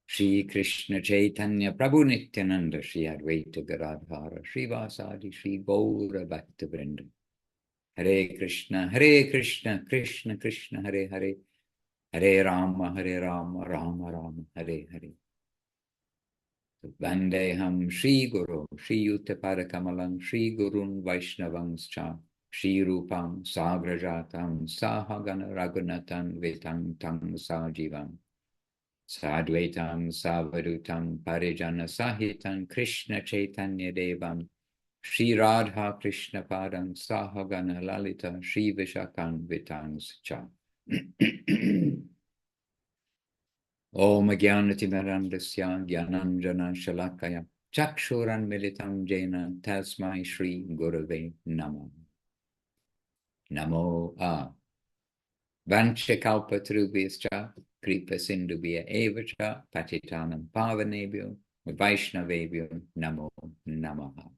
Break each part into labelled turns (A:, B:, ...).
A: Shri Krishna Chaitanya Prabhu Nityananda Shri Advaita Gadadhara Shri Vasadi Shri Gaura Bhakta Vrinda Hare Krishna Krishna Krishna Hare Hare Hare Rama Rama Rama Hare Hare Vandeham Shri Guru Shri Yuttapara Kamalam Shri Gurun Vaishnavangscha Shri Rupam Sagrajatam Sahagana Raghunathan Vetang Tam Sajivam Sadvaitam Savadutam Parijana Sahitam Krishna Chaitanya Devam Shri Radha Krishna Padam Sahagana Lalita Shri Vishakam Vitangscha Om Jnanatimirandasya Jnananjana Shalakaya Chakshuran Militam Jena Tasmai Shri Gurave Namo Namo Vanchakalpatarubhyascha Kripa Sindhubhya Evacha Patitanam Pavanebhyo Vaishnavebhyo Namo Namaha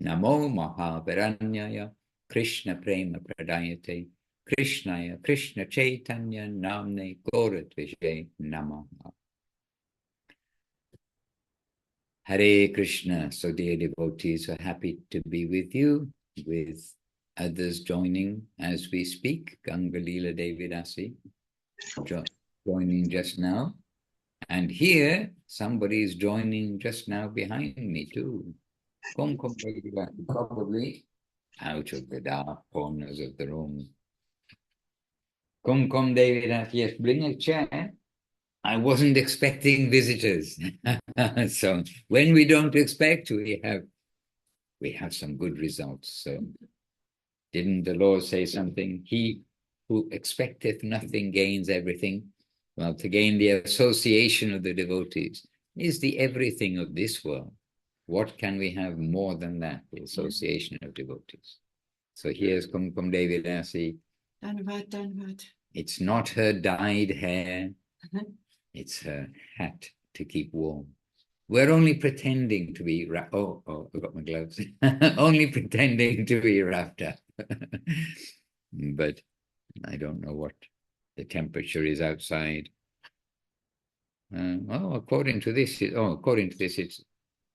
A: Namo Mahaviranyaya Krishna Prema Pradayate Krishnaya Krishna Chaitanya Namne Gauradvijay Namaha Hare Krishna. So dear devotees, are happy to be with you, with others joining as we speak. Ganga Leela Devi Dasi joining just now. And somebody is joining just now behind me too. Kumkum probably out of the dark corners of the room. Kumkum Devi Dasi, yes, bring a chair. I wasn't expecting visitors. So when we don't expect, we have some good results. So didn't the Lord say something? He who expecteth nothing gains everything. Well, to gain the association of the devotees is the everything of this world. What can we have more than that? The association of devotees. So here's Kumkum Devi Dasi.
B: Dhanavad.
A: It's not her dyed hair. It's her hat to keep warm. We're only pretending to be wrapped. Oh, I got my gloves. Only pretending to be wrapped up. But I don't know what the temperature is outside. According to this, it's,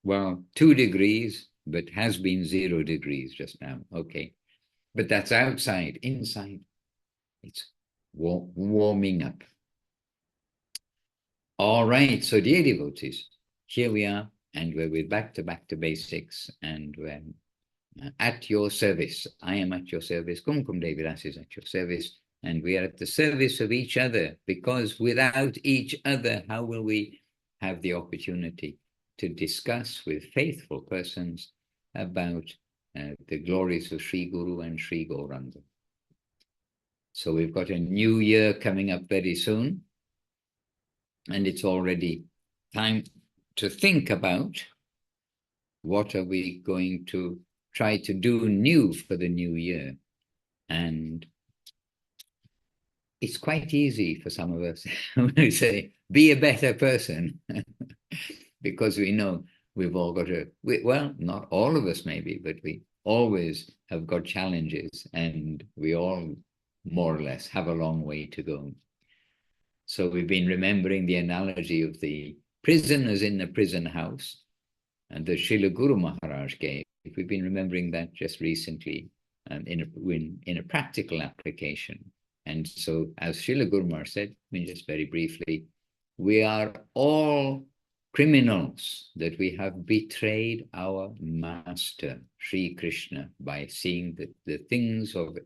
A: 2 degrees, but has been 0 degrees just now. Okay. But that's outside. Inside, it's warming up. All right. So, dear devotees, here we are, and we're back to basics, and we're at your service. I am at your service. Kumkum Devi Dasi is at your service, and we are at the service of each other, because without each other, how will we have the opportunity to discuss with faithful persons about the glories of Sri Guru and Sri Gauranga? So we've got a new year coming up very soon, and it's already time to think about what are we going to try to do new for the new year. And it's quite easy for some of us to say, be a better person, because we know we've all got not all of us maybe, but we always have got challenges, and we all more or less have a long way to go. So we've been remembering the analogy of the prisoners in the prison house, and the Srila Guru Maharaj gave. We've been remembering that just recently in a practical application. And so, as Srila Guru Maharaj said, just very briefly, we are all criminals, that we have betrayed our master, Sri Krishna, by seeing that the things of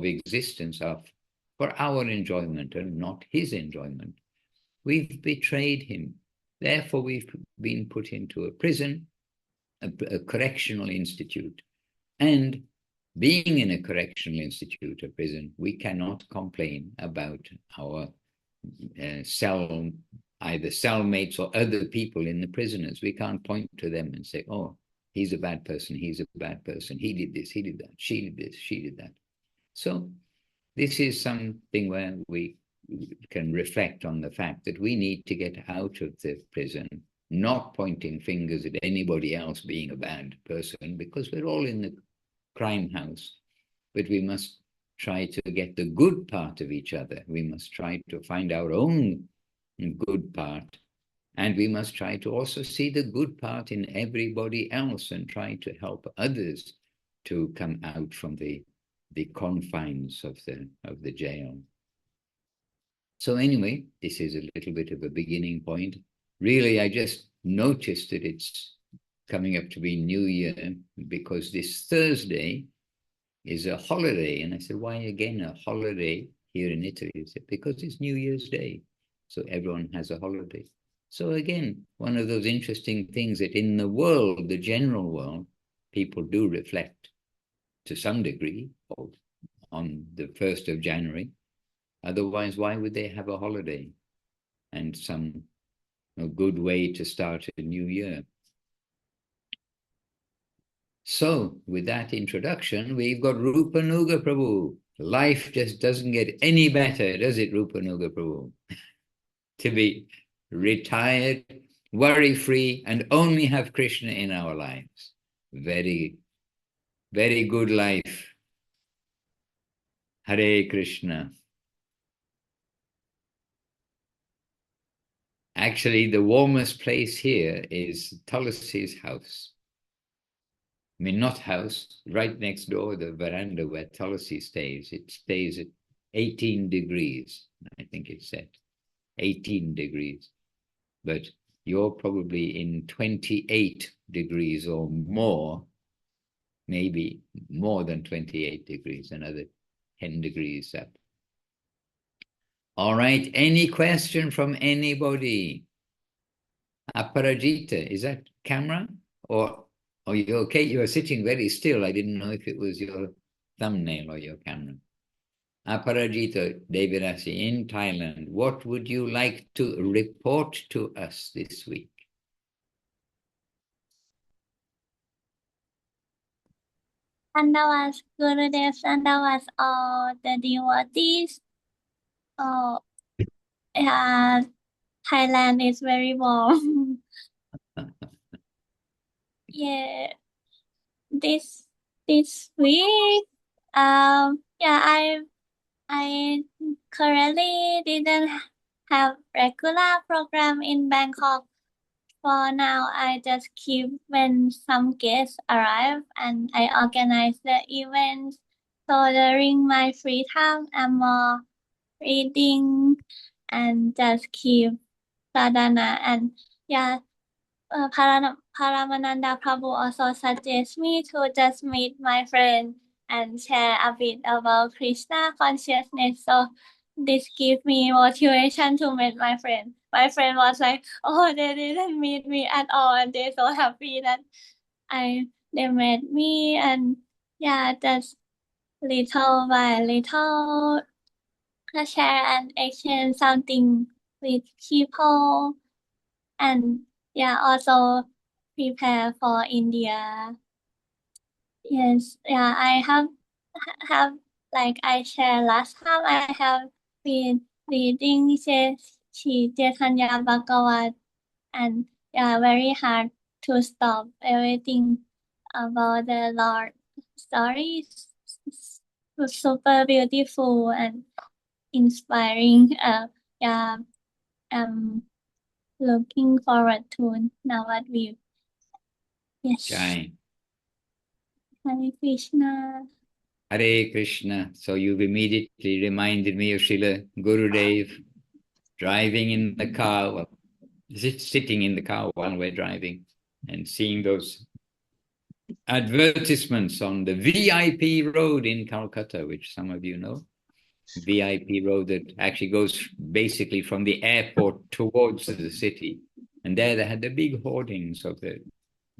A: existence are for our enjoyment and not his enjoyment. We've betrayed him. Therefore, we've been put into a prison, a correctional institute. And being in a correctional institute, a prison, we cannot complain about our either cellmates or other people in the prisoners. We can't point to them and say, oh, he's a bad person, he's a bad person, he did this, he did that, she did this, she did that. So this is something where we can reflect on the fact that we need to get out of the prison, not pointing fingers at anybody else being a bad person, because we're all in the crime house. But we must try to get the good part of each other. We must try to find our own good part. And we must try to also see the good part in everybody else and try to help others to come out from the confines of the jail. So anyway, this is a little bit of a beginning point. Really, I just noticed that it's coming up to be New Year because this Thursday is a holiday. And I said, why again a holiday here in Italy? He said, because it's New Year's Day. So everyone has a holiday. So again, one of those interesting things that in the world, the general world, people do reflect to some degree on the 1st of January. Otherwise, why would they have a holiday and some good way to start a new year? So, with that introduction, we've got Rupa Nuga Prabhu. Life just doesn't get any better, does it, Rupa Nuga Prabhu? To be retired, worry-free, and only have Krishna in our lives. Very, very good life. Hare Krishna. Actually, the warmest place here is Tulsi's house. I mean, not house, right next door, the veranda where Tulsi stays. It stays at 18 degrees, I think it said. 18 degrees. But you're probably in 28 degrees or more, maybe more than 28 degrees, another 10 degrees up. All right, any question from anybody? Aparajita, is that camera? Or are you okay? You are sitting very still. I didn't know if it was your thumbnail or your camera. Aparajita Devirasi in Thailand, what would you like to report to us this week?
C: Dandawas, Gurudev, Dandawas, all the devotees. Oh, yeah, Thailand is very warm. Yeah, this week, yeah, I currently didn't have regular program in Bangkok. For now, I just keep when some guests arrive and I organize the events. So during my free time, I'm more reading and just keep sadhana. And yeah, Paramananda Prabhu also suggests me to just meet my friend and share a bit about Krishna consciousness. So this gives me motivation to meet my friend. My friend was like, oh, they didn't meet me at all, and they're so happy that they met me. And yeah, just little by little share and exchange something with people. And yeah, also prepare for India. Yes, yeah, I have like I shared last time, I have been reading Sri Chaitanya Bhagavat, and yeah, very hard to stop everything about the Lord stories. Super beautiful and inspiring. Yeah, looking forward to Navadvip. Yes.
A: Jai.
C: Hare Krishna.
A: Hare Krishna. So you've immediately reminded me of Srila Gurudev driving in the car, well, sitting in the car while we're driving and seeing those advertisements on the VIP road in Calcutta, which some of you know. VIP road that actually goes basically from the airport towards the city. And there they had the big hoardings of the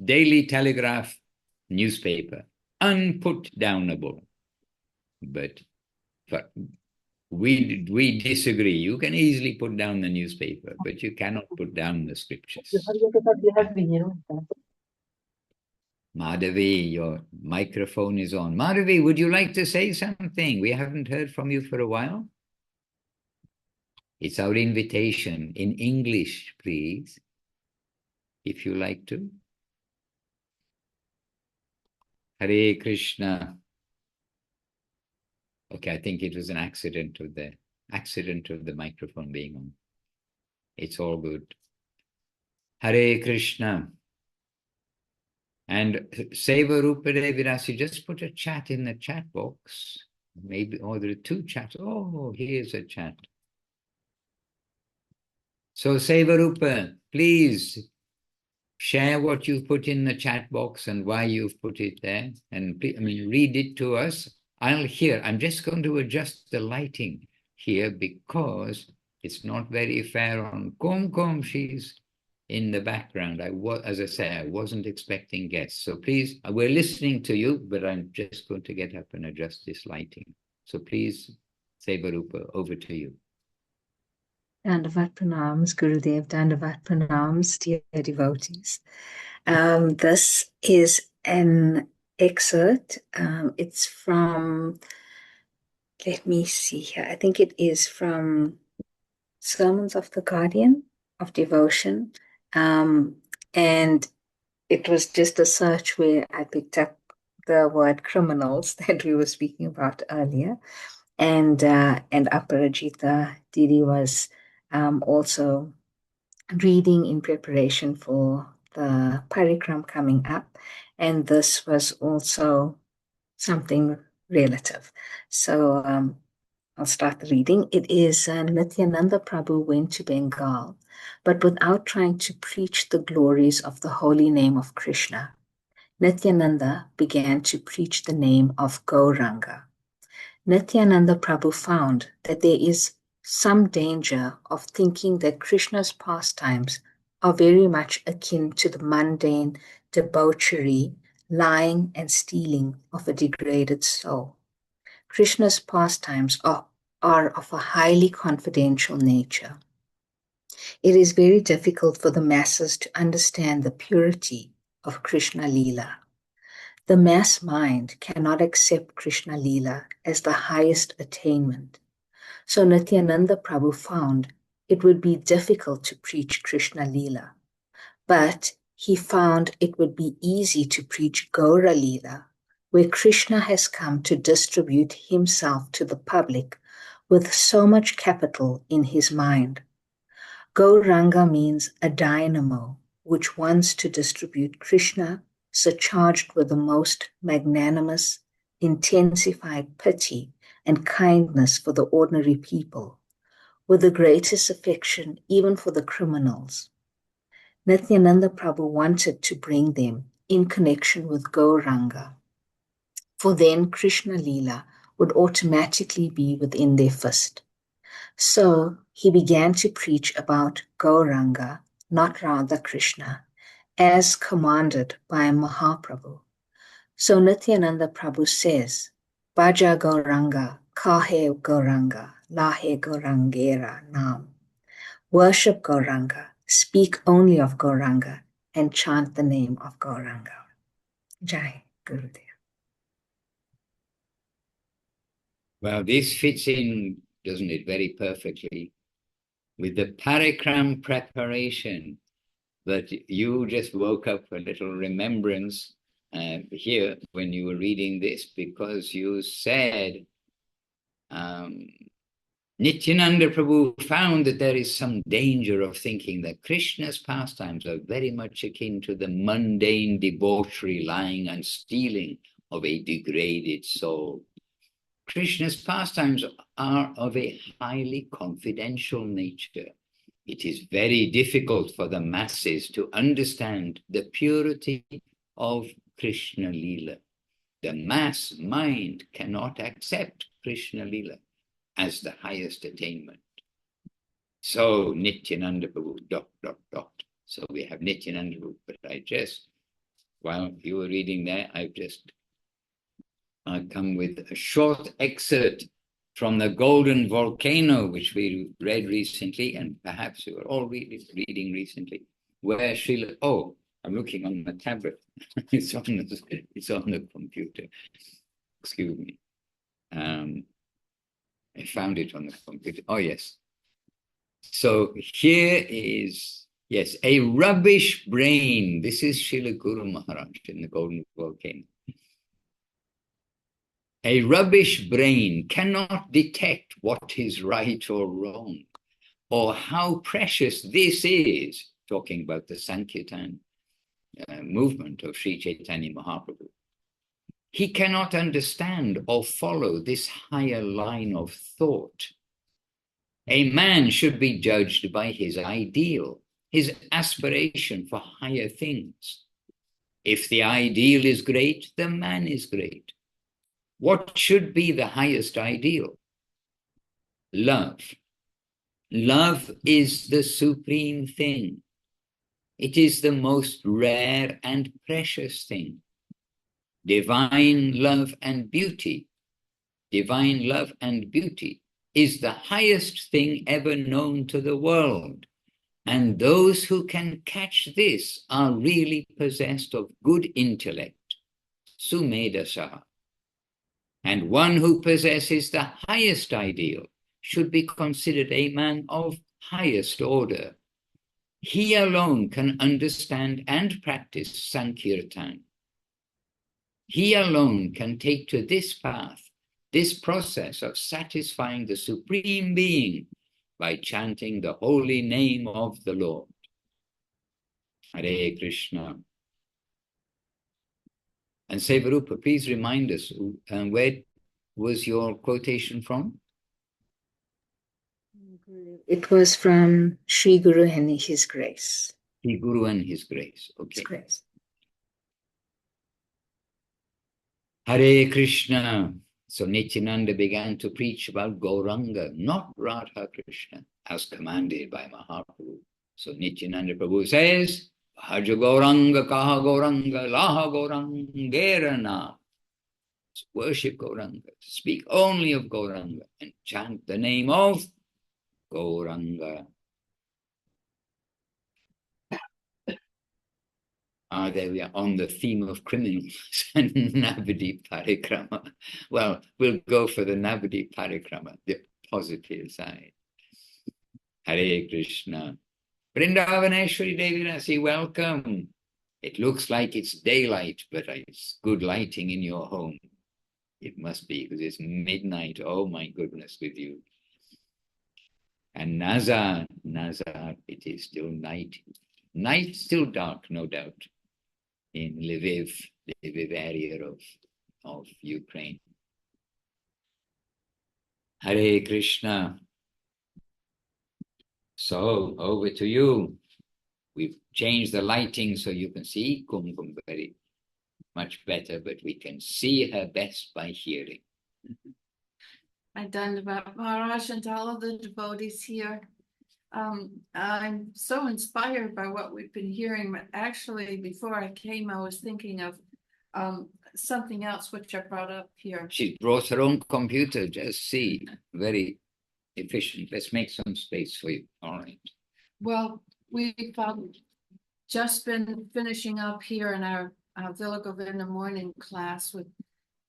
A: Daily Telegraph newspaper, unputdownable. But we disagree. You can easily put down the newspaper, but you cannot put down the scriptures. Madhavi, your microphone is on. Madhavi, would you like to say something? We haven't heard from you for a while. It's our invitation in English, please, if you like to. Hare Krishna. Okay, I think it was an accident of the microphone being on. It's all good. Hare Krishna. And Seva Rupa Devi Dasi, just put a chat in the chat box. Maybe, oh, there are two chats. Oh, here's a chat. So Seva Rupa, please share what you've put in the chat box and why you've put it there. And read it to us. I'll hear. I'm just going to adjust the lighting here because it's not very fair on Kumkum. She's in the background. As I say, I wasn't expecting guests. So please, we're listening to you, but I'm just going to get up and adjust this lighting. So please, Seva Rupa, over to you.
D: Dandavat pranams, Gurudev, Dandavat pranams, dear devotees. This is an excerpt. It's from, let me see here. I think it is from Sermons of the Guardian of Devotion. And it was just a search where I picked up the word criminals that we were speaking about earlier. And Aparajita Didi was also reading in preparation for the parikram coming up. And this was also something relative. So I'll start the reading. It is Nityananda Prabhu went to Bengal, but without trying to preach the glories of the holy name of Krishna. Nityananda began to preach the name of Gauranga. Nityananda Prabhu found that there is some danger of thinking that Krishna's pastimes are very much akin to the mundane debauchery, lying and stealing of a degraded soul. Krishna's pastimes are of a highly confidential nature. It is very difficult for the masses to understand the purity of Krishna Leela. The mass mind cannot accept Krishna Leela as the highest attainment. So Nityananda Prabhu found it would be difficult to preach Krishna Leela, but he found it would be easy to preach Gaura Leela, where Krishna has come to distribute himself to the public with so much capital in his mind. Gaurāṅga means a dynamo, which wants to distribute Krishna, surcharged with the most magnanimous, intensified pity and kindness for the ordinary people, with the greatest affection even for the criminals. Nityananda Prabhu wanted to bring them in connection with Gaurāṅga, for then Krishna Leela would automatically be within their fist. So he began to preach about Gaurāṅga, not Radha Krishna, as commanded by Mahaprabhu. So Nityananda Prabhu says, Bhaja Gaurāṅga, kaha Gaurāṅga, laha Gaurāṅgera Nāma. Worship Gaurāṅga, speak only of Gaurāṅga, and chant the name of Gaurāṅga. Jai Gurudev.
A: Well, this fits in, doesn't it, very perfectly with the parikram preparation that you just woke up a little remembrance here when you were reading this, because you said Nityananda Prabhu found that there is some danger of thinking that Krishna's pastimes are very much akin to the mundane debauchery, lying and stealing of a degraded soul. Krishna's pastimes are of a highly confidential nature. It is very difficult for the masses to understand the purity of Krishna Leela. The mass mind cannot accept Krishna Leela as the highest attainment. So Nityananda Prabhu, ... So we have Nityananda Prabhu, but while you were reading there, I've just come with a short excerpt from the Golden Volcano, which we read recently, and perhaps you were all reading recently, where I'm looking on the tablet. It's on the computer. Excuse me. I found it on the computer. Oh, yes. So here is, yes, a rubbish brain. This is Srila Guru Maharaj in the Golden Volcano. A rubbish brain cannot detect what is right or wrong, or how precious this is, talking about the Sankirtan movement of Sri Chaitanya Mahaprabhu. He cannot understand or follow this higher line of thought. A man should be judged by his ideal, his aspiration for higher things. If the ideal is great, the man is great. What should be the highest ideal? Love. Love is the supreme thing. It is the most rare and precious thing. Divine love and beauty. Divine love and beauty is the highest thing ever known to the world. And those who can catch this are really possessed of good intellect, sumedhasaḥ. And one who possesses the highest ideal should be considered a man of highest order. He alone can understand and practice Sankirtan. He alone can take to this path, this process of satisfying the Supreme Being by chanting the holy name of the Lord. Hare Krishna. And Sevarupa, please remind us, where was your quotation from?
D: It was from Sri Guru and His Grace.
A: Sri Guru and His Grace. Okay.
D: His Grace.
A: Hare Krishna. So Nityananda began to preach about Gauranga, not Radha Krishna, as commanded by Mahaprabhu. So Nityananda Prabhu says, Bhaja Gaurāṅga, kaha Gaurāṅga, laha Gaurāṅgera Nāma. Worship Gauranga, speak only of Gauranga, and chant the name of Gauranga. There we are on the theme of criminals and Navadi Parikrama. Well, we'll go for the Navadi Parikrama, the positive side. Hare Krishna. Vrindavaneshwari Devi Dasi, welcome. It looks like it's daylight, but it's good lighting in your home. It must be, because it's midnight. Oh my goodness with you. And Nazar, it is still night. Night still dark, no doubt, in Lviv area of Ukraine. Hare Krishna. So over to you. We've changed the lighting so you can see Kumkum very much better, but we can see her best by hearing.
B: I've done about Maharaj and all of the devotees here. I'm so inspired by what we've been hearing. But actually, before I came, I was thinking of something else which I brought up here.
A: She brought her own computer, just see, very efficient. Let's make some space for you. All right.
B: Well, we've just been finishing up here in our Villa Govinda morning class with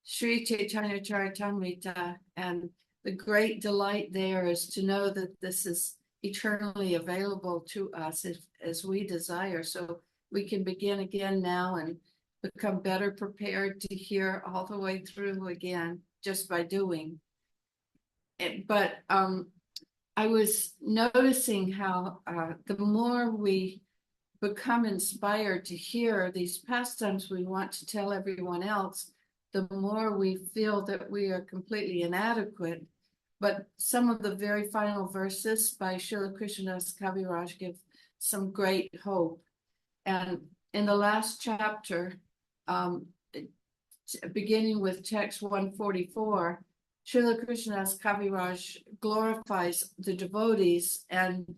B: Sri Chaitanya Charitamrita, and the great delight there is to know that this is eternally available to us as we desire. So we can begin again now and become better prepared to hear all the way through again just by doing. But I was noticing how the more we become inspired to hear these pastimes we want to tell everyone else, the more we feel that we are completely inadequate. But some of the very final verses by Srila Krishnadas Kaviraj give some great hope. And in the last chapter, beginning with text 144, Srila Krishnadas Kaviraj glorifies the devotees, and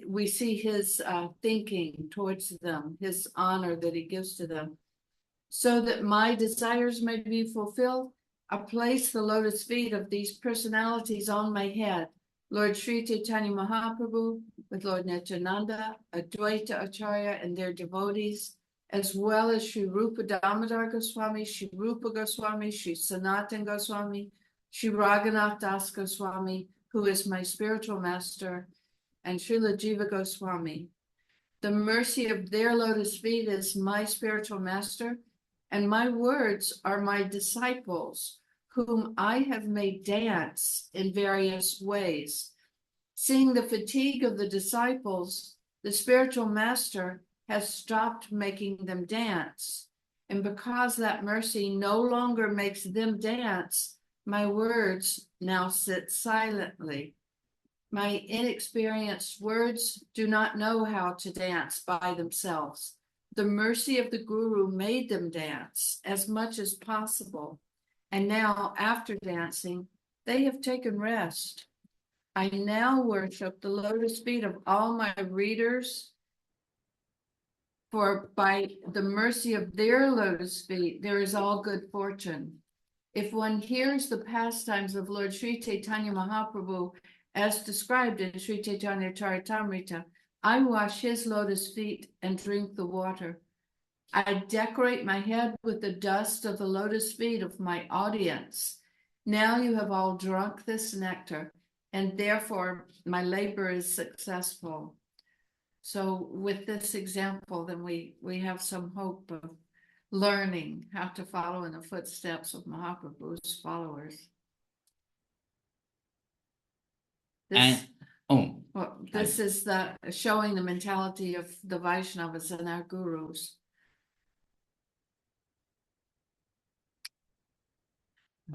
B: we see his thinking towards them, his honor that he gives to them. So that my desires may be fulfilled, I place the lotus feet of these personalities on my head. Lord Sri Chaitanya Mahaprabhu, with Lord Nityananda, Advaita Acharya and their devotees, as well as Sri Rupa Damodar Goswami, Sri Rupa Goswami, Sri Sanatan Goswami, Sri Raghunath Das Goswami, who is my spiritual master, and Srila Jiva Goswami. The mercy of their lotus feet is my spiritual master, and my words are my disciples, whom I have made dance in various ways. Seeing the fatigue of the disciples, the spiritual master has stopped making them dance. And because that mercy no longer makes them dance, my words now sit silently. My inexperienced words do not know how to dance by themselves. The mercy of the Guru made them dance as much as possible. And now, after dancing, they have taken rest. I now worship the lotus feet of all my readers, for by the mercy of their lotus feet, there is all good fortune. If one hears the pastimes of Lord Sri Chaitanya Mahaprabhu as described in Sri Chaitanya Charitamrita, I wash his lotus feet and drink the water. I decorate my head with the dust of the lotus feet of my audience. Now you have all drunk this nectar, and therefore my labor is successful. So with this example, then we have some hope of learning how to follow in the footsteps of Mahaprabhu's followers. This is the showing the mentality of the Vaishnavas and our gurus.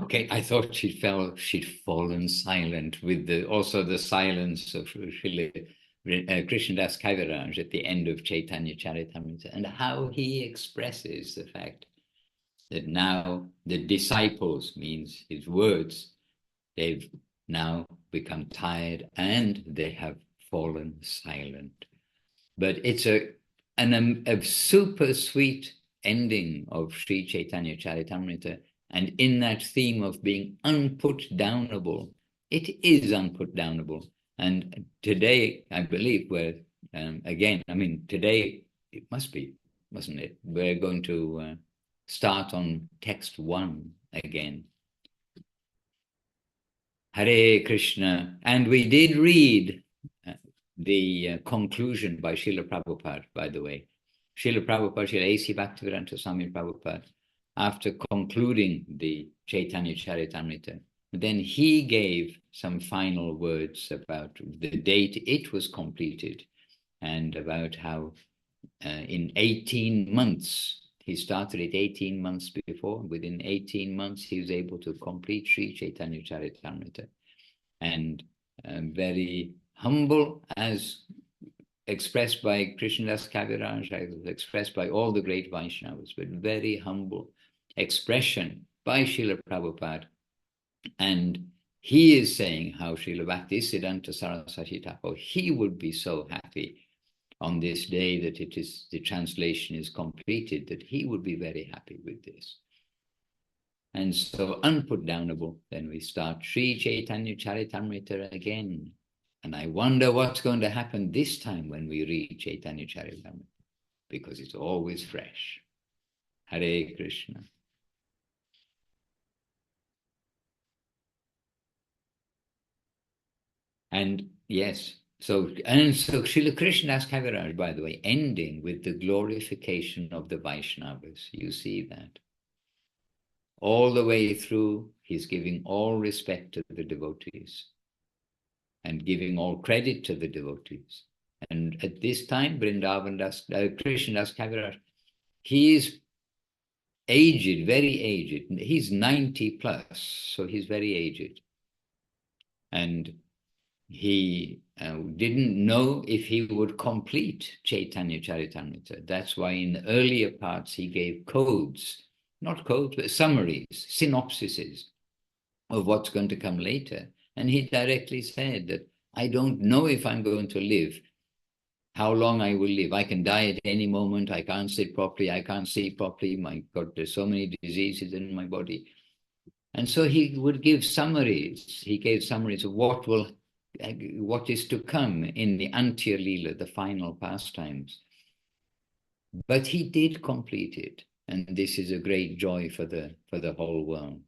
A: Okay, I thought she'd fallen silent with the silence of Srila Krishnadas Kaviraj at the end of Chaitanya Charitamrita, and how he expresses the fact that now the disciples, means his words, they've now become tired and they have fallen silent. But it's a super sweet ending of Sri Chaitanya Charitamrita. And in that theme of being unputdownable, it is unputdownable. And today, I believe today it must be, mustn't it? We're going to start on text 1 again. Hare Krishna. And we did read the conclusion by Srila Prabhupada, by the way. Srila Prabhupada, Srila A.C. Bhaktivedanta Swami Prabhupada, after concluding the Chaitanya Charitamrita, then he gave some final words about the date it was completed, and about how in 18 months, he started it 18 months before, within 18 months he was able to complete Sri Chaitanya Charitamrita. And very humble, as expressed by Krishnadas Kaviraj, as expressed by all the great Vaishnavas, but very humble expression by Srila Prabhupada. And he is saying how Srila Bhaktisiddhanta Saraswati Thakur, he would be so happy on this day that the translation is completed, that he would be very happy with this. And so unputdownable, then we start Sri Chaitanya Charitamrita again. And I wonder what's going to happen this time when we read Chaitanya Charitamrita, because it's always fresh. Hare Krishna. And yes, so Srila Krishnadas Kaviraj, by the way, ending with the glorification of the Vaishnavas. You see that. All the way through, he's giving all respect to the devotees and giving all credit to the devotees. And at this time, Krishnadas Kaviraj, he is aged, very aged. He's 90 plus, so he's very aged. And he didn't know if he would complete Chaitanya Charitamrita. That's why in the earlier parts he gave codes, not codes, but summaries, synopsises of what's going to come later. And he directly said that I don't know if I'm going to live, how long I will live. I can die at any moment. I can't sit properly. I can't see properly. My God, there's so many diseases in my body. And so he would give summaries. He gave summaries of what is to come in the Antya Leela, the final pastimes. But he did complete it. And this is a great joy for the whole world.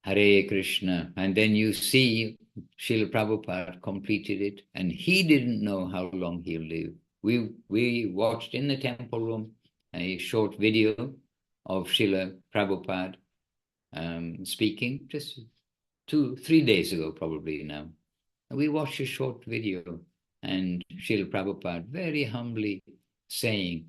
A: Hare Krishna. And then you see Srila Prabhupada completed it, and he didn't know how long he'll live. We watched in the temple room a short video of Srila Prabhupada speaking just 2-3 days ago, probably now. And we watched a short video, and Srila Prabhupada very humbly saying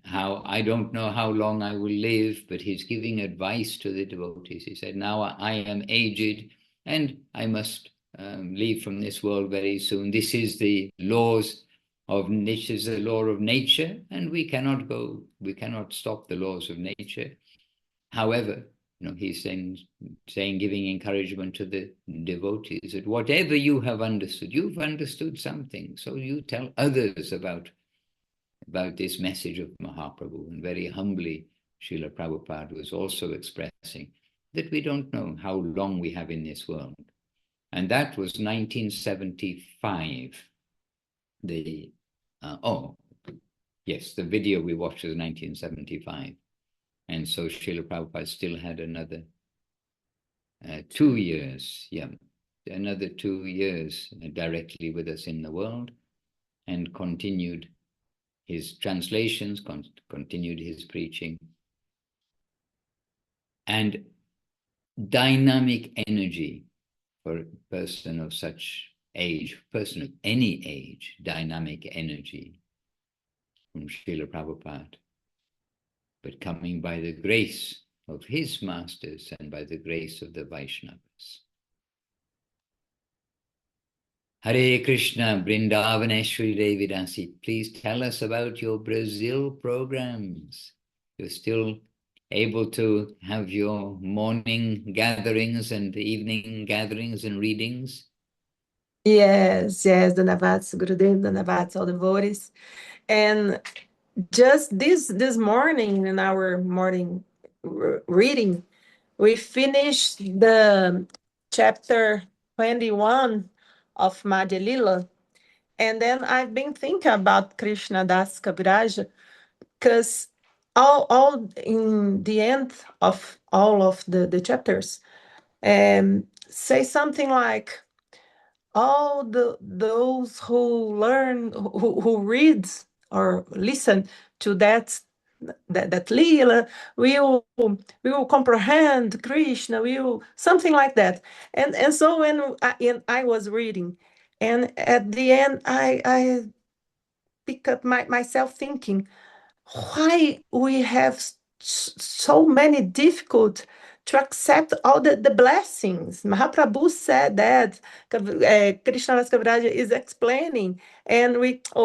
A: how I don't know how long I will live, but he's giving advice to the devotees. He said, now I am aged and I must leave from this world very soon. This is the laws of nature, is the law of nature, and we cannot stop the laws of nature. However, he's saying, giving encouragement to the devotees that whatever you have understood, you've understood something, so you tell others about this message of Mahaprabhu. And very humbly, Srila Prabhupada was also expressing that we don't know how long we have in this world. And that was 1975. The video we watched was 1975. And so Srila Prabhupada still had another 2 years, another 2 years directly with us in the world, and continued his translations, continued his preaching. And dynamic energy for a person of such age, person of any age, dynamic energy from Srila Prabhupada, but coming by the grace of his masters and by the grace of the Vaishnavas. Hare Krishna, Vrindavaneshwari Devi Dasi. Please tell us about your Brazil programs. You're still able to have your morning gatherings and evening gatherings and readings?
E: Yes, Dhanavats, Gurudev, Dhanavats, all devotees. And just this morning, in our morning reading, we finished the chapter 21 of Madhya Lila. And then I've been thinking about Krishna Das Kaviraj, because all in the end of all of the chapters say something like, all those who learn, who read or listen to that Leela will comprehend Krishna, will something like that. And so when I was reading, and at the end I pick up myself thinking, why we have so many difficult to accept all the blessings. Mahaprabhu said that, Krishna Das Kaviraj is explaining, and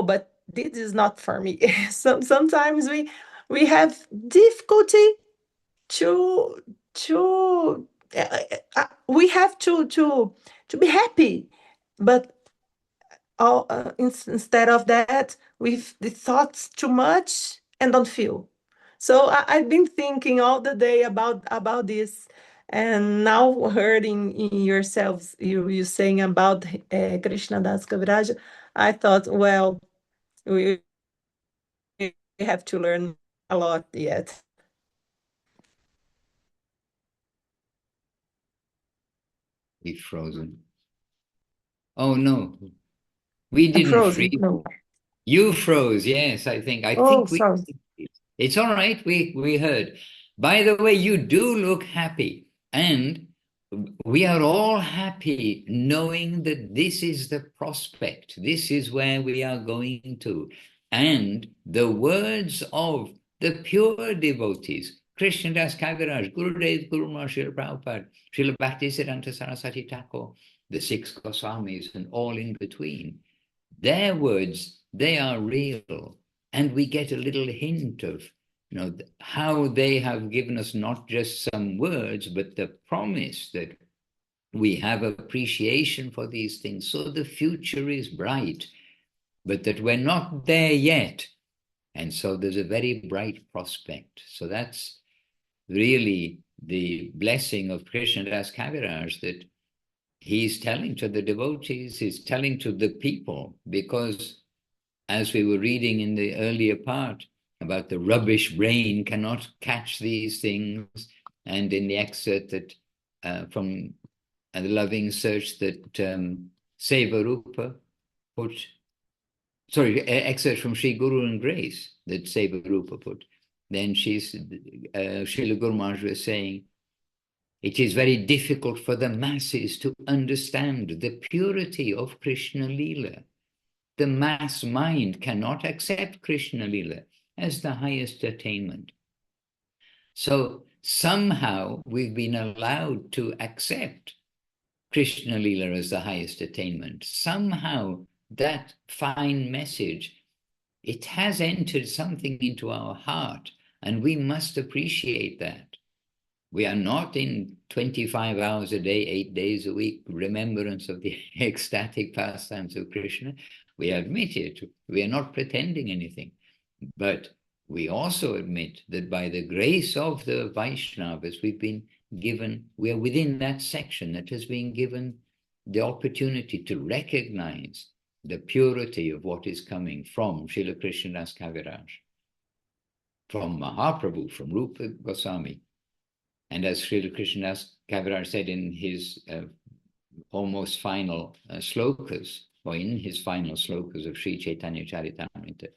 E: but this is not for me. Sometimes we have difficulty to we have to be happy, but instead of that, we've the thoughts too much and don't feel. So I've been thinking all the day about this, and now hearing yourselves, you saying about Krishna Das Kaviraj, I thought, well, we have to learn a lot yet.
A: He's frozen. Oh no, we didn't
E: frozen.
A: freeze.
E: No.
A: You froze, yes, I think.
E: Sorry.
A: It's all right, we heard. By the way, you do look happy, and we are all happy knowing that this is the prospect. This is where we are going to. And the words of the pure devotees, Krishna Das Kaviraj, Gurudev, Guru Maharaj, Srila Prabhupada, Srila Bhaktisiddhanta Saraswati Thakur, the 6 Goswamis, and all in between, their words, they are real. And we get a little hint of how they have given us not just some words, but the promise that we have appreciation for these things. So the future is bright, but that we're not there yet. And so there's a very bright prospect. So that's really the blessing of Krishna Das Kaviraj, that he's telling to the devotees, he's telling to the people, because as we were reading in the earlier part about the rubbish brain cannot catch these things, and in the excerpt that from the loving search that Seva-rupa put, excerpt from Sri Guru and Grace that Seva-rupa put, then Srila Guru Maharaj was saying, It is very difficult for the masses to understand the purity of Krishna Lila. The mass mind cannot accept Krishna Lila as the highest attainment. So somehow we've been allowed to accept Krishna Lila as the highest attainment. Somehow that fine message, it has entered something into our heart, and we must appreciate that. We are not in 25 hours a day, 8 days a week, remembrance of the ecstatic pastimes of Krishna. We admit it. We are not pretending anything. But we also admit that by the grace of the Vaishnavas, we've been given, we are within that section that has been given the opportunity to recognize the purity of what is coming from Srila Krishnadas Kaviraj, from Mahaprabhu, from Rupa Goswami. And as Srila Krishnadas Kaviraj said in his almost final slokas, or in his final slokas of Sri Chaitanya Charitamrita,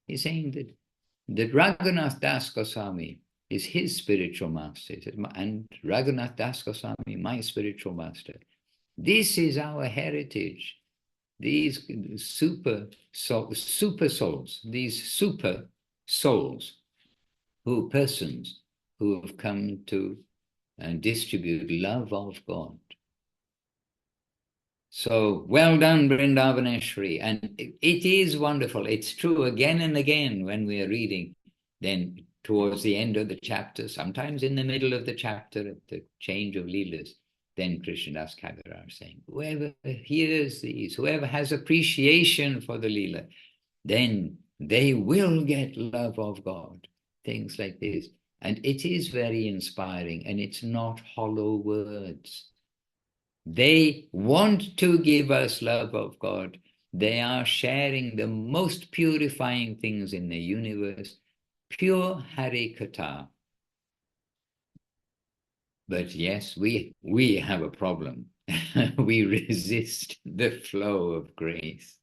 A: he's saying that Raghunath Das Goswami is his spiritual master, and Raghunath Das Goswami, my spiritual master. This is our heritage. These super souls, these super souls, persons who have come to distribute love of God. So well done, Vrindavaneshwari. And it is wonderful. It's true again and again when we are reading, then towards the end of the chapter, sometimes in the middle of the chapter, at the change of Leelas, then Krishnadas Kaviraj saying, whoever hears these, whoever has appreciation for the Leela, then they will get love of God. Things like this. And it is very inspiring, and it's not hollow words. They want to give us love of God. They are sharing the most purifying things in the universe, pure Hari Katha. But yes, we have a problem. We resist the flow of grace.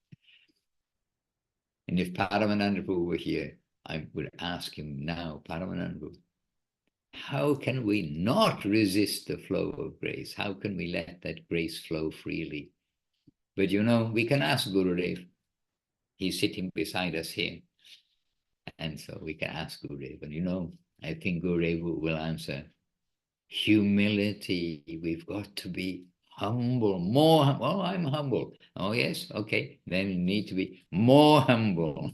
A: And if Paramananda Prabhu were here, I would ask him now, Paramananda Prabhu, how can we not resist the flow of grace? How can we let that grace flow freely? But you know, we can ask Gurudev. He's sitting beside us here. And so we can ask Gurudev. And you know, I think Gurudev will answer. Humility. We've got to be humble, more. Oh, I'm humble. Oh, yes. Okay. Then you need to be more humble.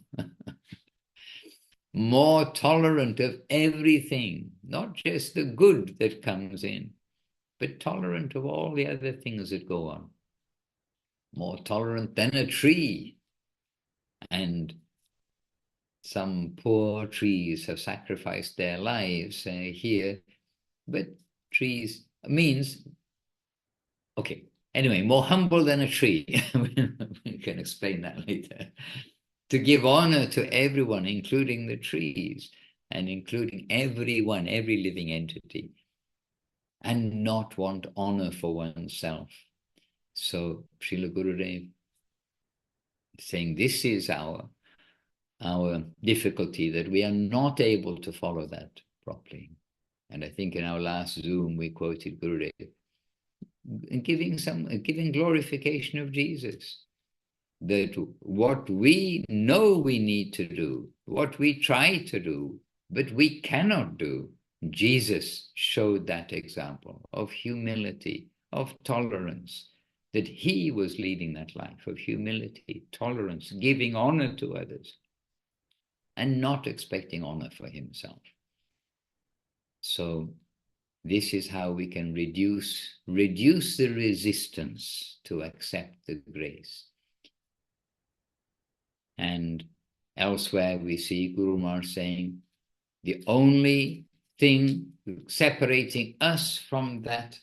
A: More tolerant of everything, not just the good that comes in, but tolerant of all the other things that go on. More tolerant than a tree. And some poor trees have sacrificed their lives here, but trees means, okay, anyway, more humble than a tree. We can explain that later. To give honor to everyone, including the trees, and including everyone, every living entity, and not want honor for oneself. So Srila Gurudev is saying this is our difficulty, that we are not able to follow that properly. And I think in our last Zoom we quoted Gurudev, giving glorification of Jesus. That what we know we need to do, what we try to do, but we cannot do, Jesus showed that example of humility, of tolerance, that he was leading that life of humility, tolerance, giving honor to others, and not expecting honor for himself. So this is how we can reduce the resistance to accept the grace. And elsewhere we see Guru Maharaj saying, the only thing separating us from that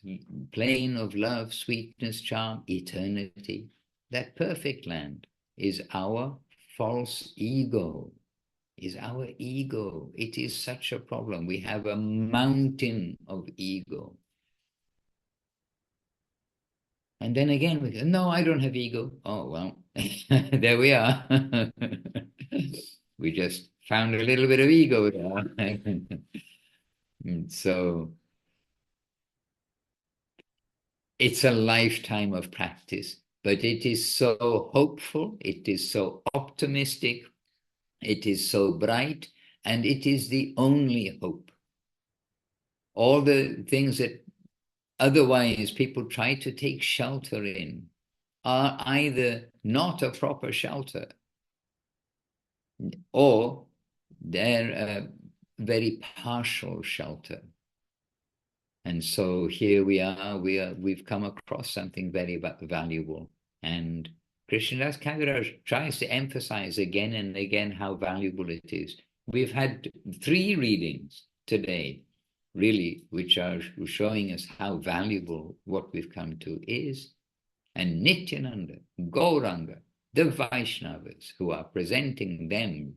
A: plane of love, sweetness, charm, eternity, that perfect land, is our false ego, is our ego. It is such a problem. We have a mountain of ego. And then again, we go, no, I don't have ego. Oh, well, there we are. We just found a little bit of ego there. So it's a lifetime of practice, but it is so hopeful, it is so optimistic, it is so bright, and it is the only hope. All the things that otherwise people try to take shelter in are either not a proper shelter, or they're a very partial shelter. And so here we've come across something very valuable. And Krishna Kaviraj tries to emphasize again and again how valuable it is. We've had 3 readings today, really, which are showing us how valuable what we've come to is. And Nityananda, Gauranga, the Vaishnavas who are presenting them,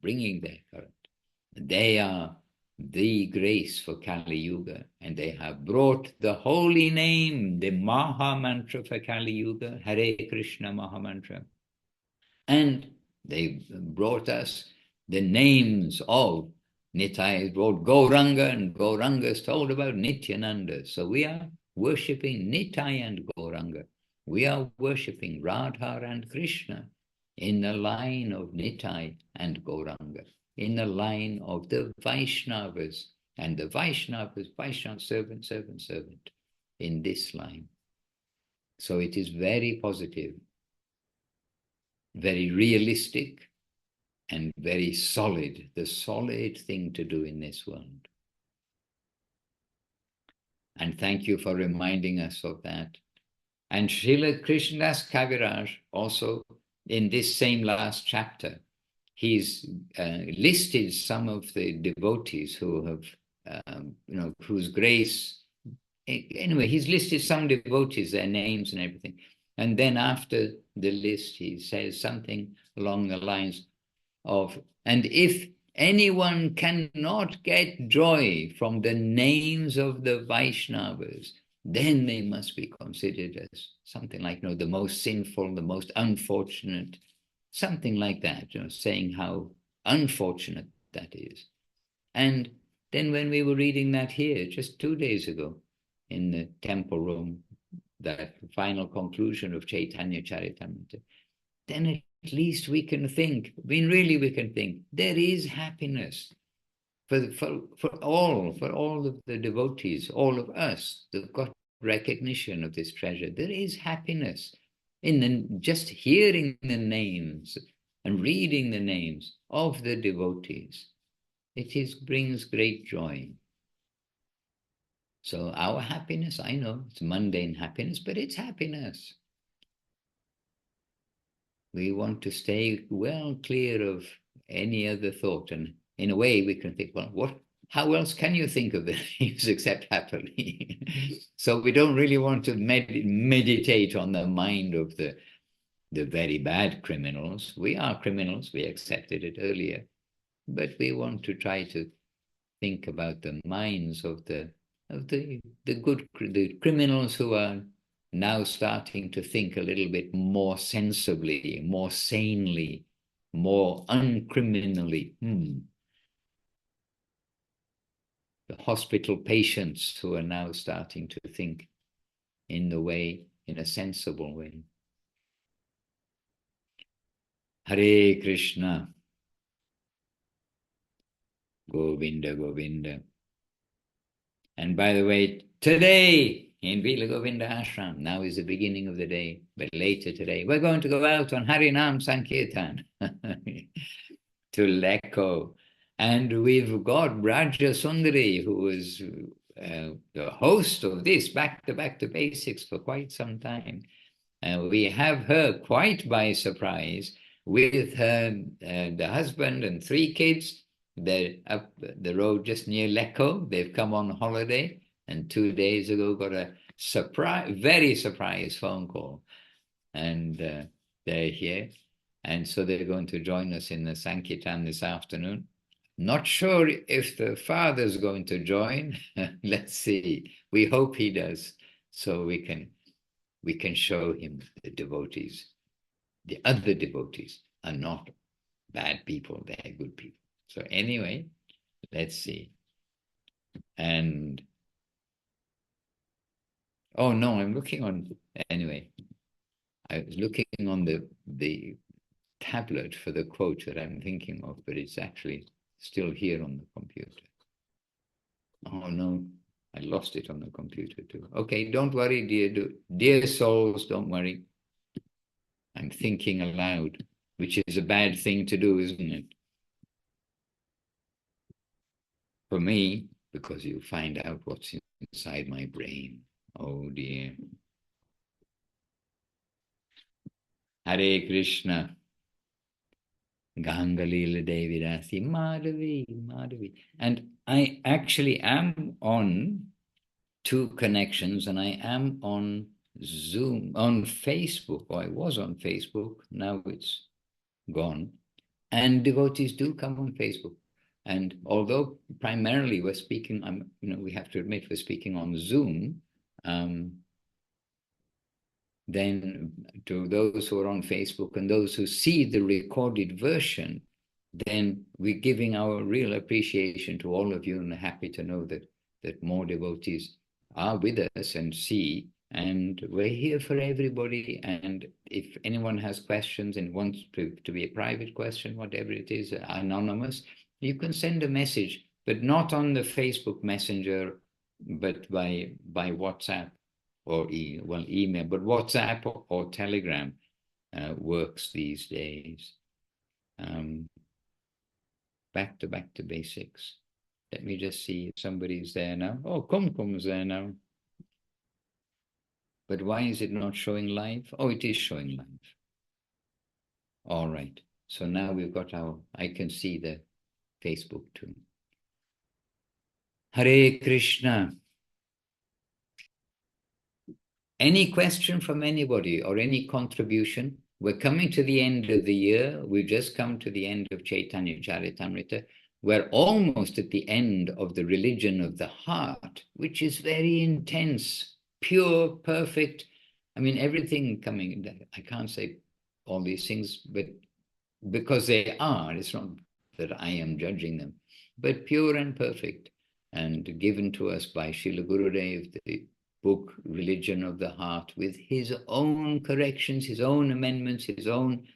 A: bringing their current, they are the grace for Kali Yuga, and they have brought the holy name, the Maha Mantra for Kali Yuga, Hare Krishna Maha Mantra, and they brought us the names of Nitai, brought Gauranga, and Gauranga is told about Nityananda. So we are worshipping Nitai and Gauranga. We are worshipping Radha and Krishna in the line of Nitai and Gauranga, in the line of the Vaishnavas, and the Vaishnavas, Vaishnava servant, servant, servant, in this line. So it is very positive, very realistic, and very solid, the solid thing to do in this world. And thank you for reminding us of that. And Srila Krishnadas Kaviraj also, in this same last chapter, he's listed some of the devotees who have, whose grace, anyway, he's listed some devotees, their names and everything. And then after the list, he says something along the lines of, and if anyone cannot get joy from the names of the Vaishnavas, then they must be considered as something like, the most sinful, the most unfortunate, something like that, saying how unfortunate that is. And then when we were reading that here, just 2 days ago, in the temple room, that final conclusion of Chaitanya Charitamrita, then at least we can think, really we can think, there is happiness for all of the devotees, all of us that got recognition of this treasure. There is happiness in just hearing the names and reading the names of the devotees. It brings great joy. So our happiness, I know it's mundane happiness, but it's happiness. We want to stay well clear of any other thought. And in a way we can think, well, how else can you think of the things except happily? So we don't really want to meditate on the mind of the very bad criminals. We are criminals, we accepted it earlier, but we want to try to think about the minds of the criminals who are now starting to think a little bit more sensibly, more sanely, more uncriminally. The hospital patients who are now starting to think in a sensible way. Hare Krishna, Govinda, Govinda. And by the way, today in Villa Govinda Ashram, now is the beginning of the day, but later today, we're going to go out on Harinam Sankirtan to Lekko. And we've got Braja Sundari, who is the host of this Back to Basics for quite some time. And we have her quite by surprise with her the husband and 3 kids. They're up the road just near Lekko. They've come on holiday, and 2 days ago got a very surprise phone call. And they're here. And so they're going to join us in the Sankirtan this afternoon. Not sure if the father's going to join. Let's see. We hope he does, so we can show him the devotees. The other devotees are not bad people, they're good people. So anyway, let's see. And Oh no, I'm looking on, anyway, I was looking on the tablet for the quote that I'm thinking of, but it's actually still here on the computer. Oh no, I lost it on the computer too. Okay, don't worry, dear souls, don't worry. I'm thinking aloud, which is a bad thing to do, isn't it? For me, because you find out what's inside my brain. Oh dear. Hare Krishna. Gaurāṅgera Devi, Dasi, Madhavi. And I actually am on 2 connections, and I am on Zoom, on Facebook, or I was on Facebook, now it's gone. And devotees do come on Facebook. And although primarily we're speaking, we have to admit we're speaking on Zoom, then to those who are on Facebook and those who see the recorded version, then we're giving our real appreciation to all of you, and happy to know that more devotees are with us and see, and we're here for everybody. And if anyone has questions and wants to be a private question, whatever it is, anonymous, you can send a message, but not on the Facebook Messenger, but by WhatsApp or email, but WhatsApp or Telegram works these days. Back to basics. Let me just see if somebody's there now. Oh, Kumkum's there now. But why is it not showing live? Oh, it is showing live. All right. So now we've got I can see the Facebook too. Hare Krishna. Any question from anybody or any contribution? We're coming to the end of the year. We've just come to the end of Chaitanya Charitamrita. We're almost at the end of the religion of the heart, which is very intense, pure, perfect. I mean, everything coming, I can't say all these things, but because they are, it's not that I am judging them, but pure and perfect, and given to us by Srila Gurudev, the book Religion of the Heart, with his own corrections, his own amendments, his own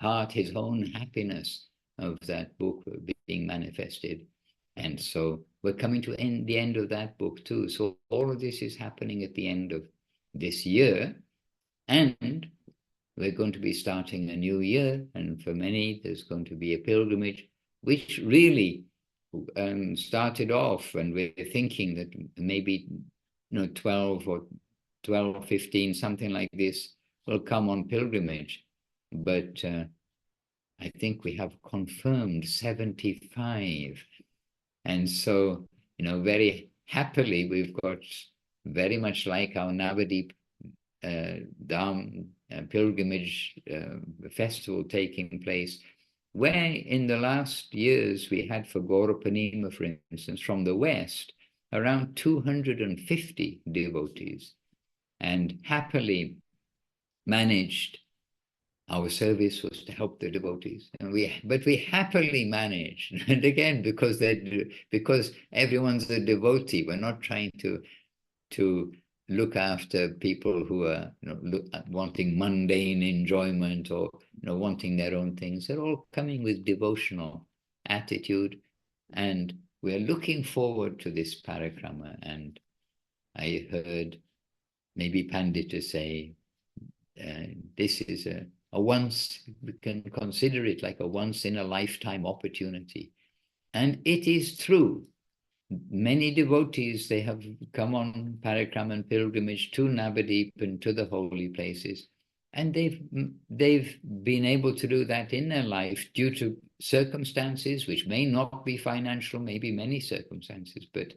A: heart, his own happiness of that book being manifested. And so we're coming to the end of that book too. So all of this is happening at the end of this year, and we're going to be starting a new year, and for many there's going to be a pilgrimage, which really started off, and we're thinking that maybe 12 or 12, 15, something like this will come on pilgrimage. But I think we have confirmed 75. And so, very happily, we've got very much like our Navadip Dham pilgrimage festival taking place, where in the last years we had for Gaurāṅgera, for instance, from the West, around 250 devotees, and happily managed. Our service was to help the devotees, but we happily managed. And again, because everyone's a devotee, we're not trying to look after people who are wanting mundane enjoyment or wanting their own things. They're all coming with devotional attitude, and we're looking forward to this parikrama. And I heard maybe Pandita say, this is a once, we can consider it like a once in a lifetime opportunity. And it is true. Many devotees, they have come on parikrama and pilgrimage to Navadip and to the holy places, and they've been able to do that in their life due to circumstances which may not be financial, maybe many circumstances, but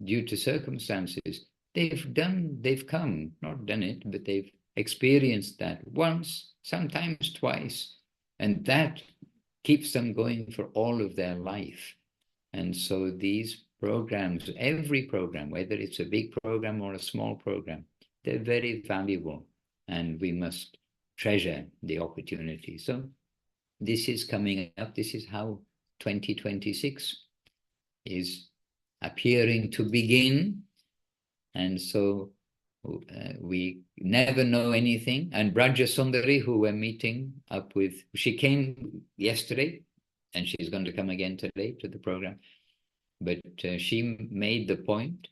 A: due to circumstances, they've experienced that once, sometimes twice, and that keeps them going for all of their life. And so these programs, every program, whether it's a big program or a small program, they're very valuable, and we must treasure the opportunity. So this is coming up. This is how 2026 is appearing to begin. And so We never know anything. And Braja Sundari, who we're meeting up with, she came yesterday, and she's going to come again today to the program. But she made the point,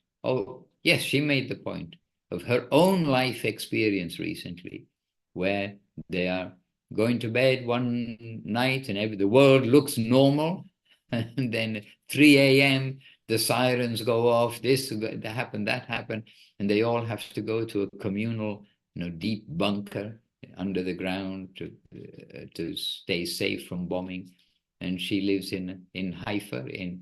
A: she made the point of her own life experience recently, where they are going to bed one night and the world looks normal, and then 3 a.m. the sirens go off, this happened, that happened, and they all have to go to a communal, deep bunker under the ground to stay safe from bombing. And she lives in Haifa, in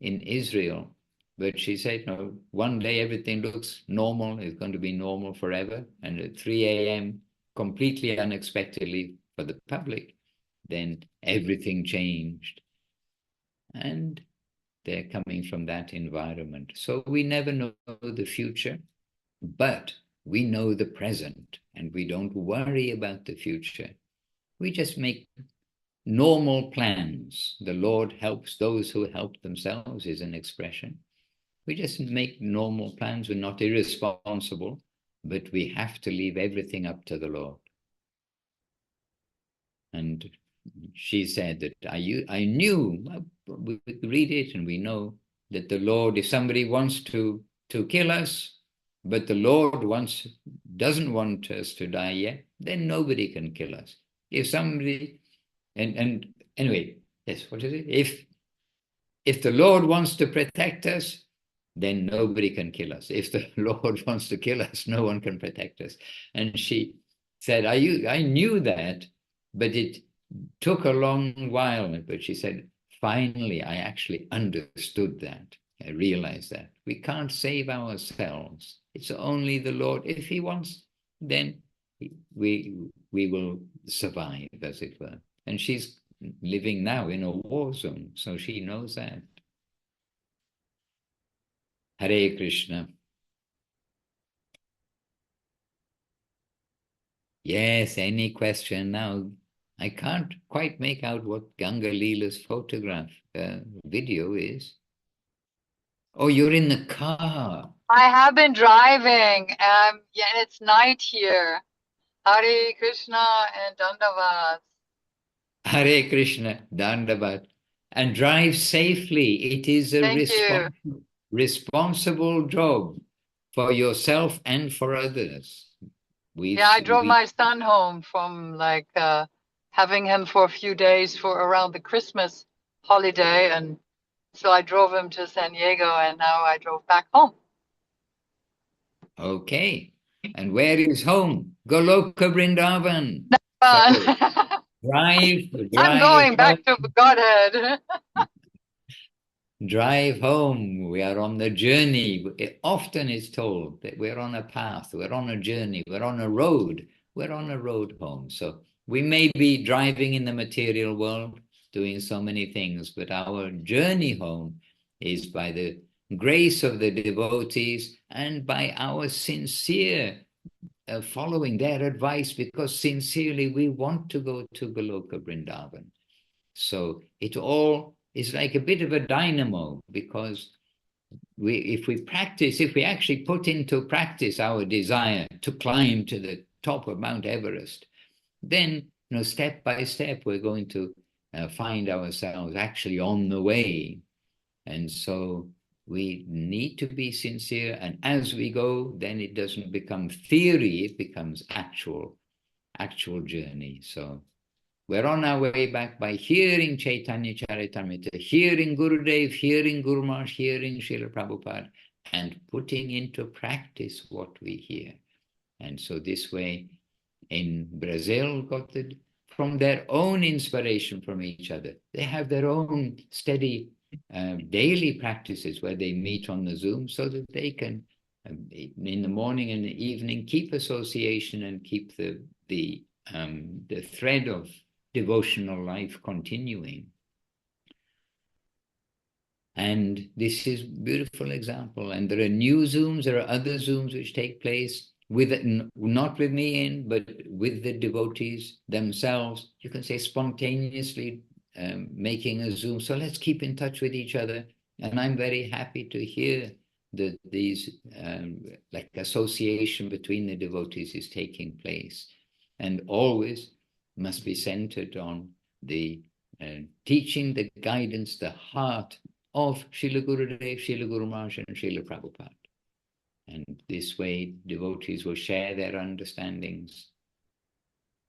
A: Israel. But she said, no, one day everything looks normal, it's going to be normal forever. And at 3 a.m., completely unexpectedly for the public, then everything changed. And they're coming from that environment. So we never know the future, but we know the present, and we don't worry about the future. We just make normal plans. The Lord helps those who help themselves is an expression. We just make normal plans. We're not irresponsible, but we have to leave everything up to the Lord. And she said that I knew, we read it and we know that the Lord, if somebody wants to kill us, but the Lord doesn't want us to die yet, then nobody can kill us. If somebody, and anyway, yes, what is it? If the Lord wants to protect us, then nobody can kill us. If the Lord wants to kill us, no one can protect us. And she said, I knew that, but it took a long while. But she said, finally, I actually understood that. I realized that. We can't save ourselves. It's only the Lord. If he wants, then we will survive, as it were. And she's living now in a war zone, so she knows that. Hare Krishna. Yes, any question now? I can't quite make out what Ganga Leela's photograph video is. Oh, you're in the car.
F: I have been driving. Yeah, and it's night here. Hare Krishna and Dandavat.
A: Hare Krishna, Dandavat. And drive safely. It is a responsible job for yourself and for others.
F: I drove my son home from having him for a few days for around the Christmas holiday, and so I drove him to San Diego, and now I drove back home.
A: Okay. And where is home? Goloka Vrindavan.
F: So,
A: drive.
F: I'm going back to Godhead.
A: Drive home. We are on the journey. Often it's told that we're on a path, we're on a journey, we're on a road. We're on a road home. So we may be driving in the material world, doing so many things, but our journey home is by the grace of the devotees and by our sincere following their advice, because sincerely we want to go to Goloka Vrindavan. So it all is like a bit of a dynamo, because if we actually put into practice our desire to climb to the top of Mount Everest, then step by step we're going to find ourselves actually on the way. And so we need to be sincere, and as we go, then it doesn't become theory, it becomes actual journey. So we're on our way back by hearing Chaitanya Charitamrita, hearing Gurudev, hearing Guru Maharaj, hearing Srila Prabhupada, and putting into practice what we hear. And so this way, in Brazil, got from their own inspiration from each other. They have their own steady daily practices where they meet on the Zoom, so that they can, in the morning and the evening, keep association and keep the thread of devotional life continuing. And this is a beautiful example. And there are new Zooms, there are other Zooms which take place not with me in, but with the devotees themselves. You can say spontaneously making a Zoom. So let's keep in touch with each other. And I'm very happy to hear that these like association between the devotees is taking place, and always must be centered on the teaching, the guidance, the heart of Srila Gurudev, Srila Guru Maharaj, and Srila Prabhupada. And this way, devotees will share their understandings.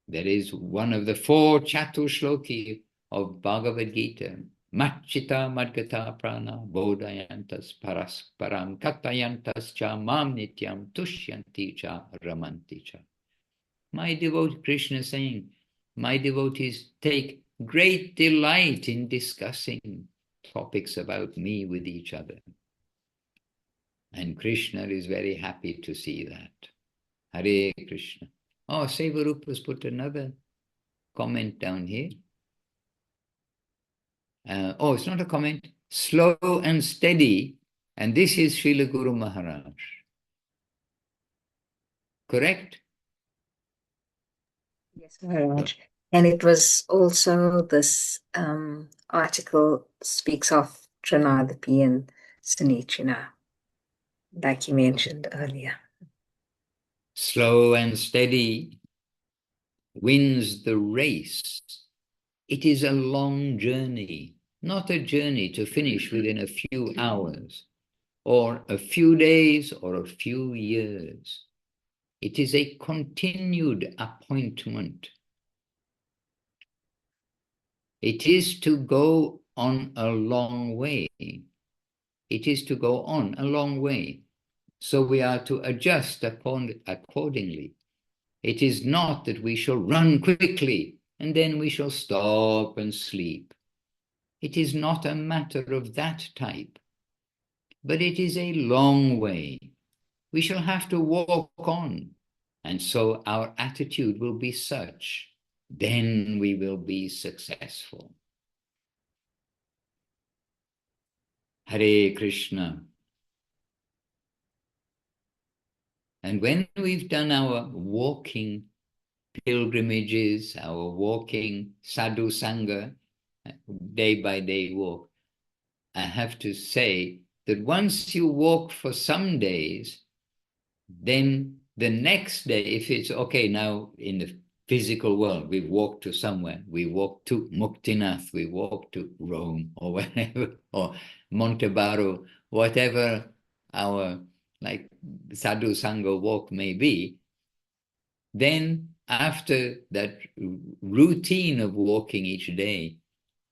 A: There is one of the 4 Chatur Shloki of Bhagavad Gita, Machita Madgata Prana Bodhayantas Parasparam Katayantas Cha Mam Nityam Tushyanti Cha Ramanti Cha. My devotee, Krishna is saying, my devotees take great delight in discussing topics about me with each other. And Krishna is very happy to see that. Hare Krishna. Oh, Sevarupa's put another comment down here. Oh, it's not a comment. Slow and steady. And this is Srila Guru Maharaj. Correct?
D: Yes, Maharaj. And it was also this article speaks of Trinadapi and Sanichina, like you mentioned earlier.
A: Slow and steady wins the race. It is a long journey, not a journey to finish within a few hours, or a few days, or a few years. It is a continued appointment. It is to go on a long way. It is to go on a long way. So we are to adjust accordingly. It is not that we shall run quickly and then we shall stop and sleep. It is not a matter of that type, but it is a long way. We shall have to walk on, and so our attitude will be such. Then we will be successful. Hare Krishna. And when we've done our walking pilgrimages, our walking sadhu sangha, day by day walk, I have to say that once you walk for some days, then the next day, if it's okay, now in the physical world, we walk to somewhere, we walk to Muktinath, we walk to Rome or whatever, or Montebaro, whatever our like sadhu sangha walk may be, then after that routine of walking each day,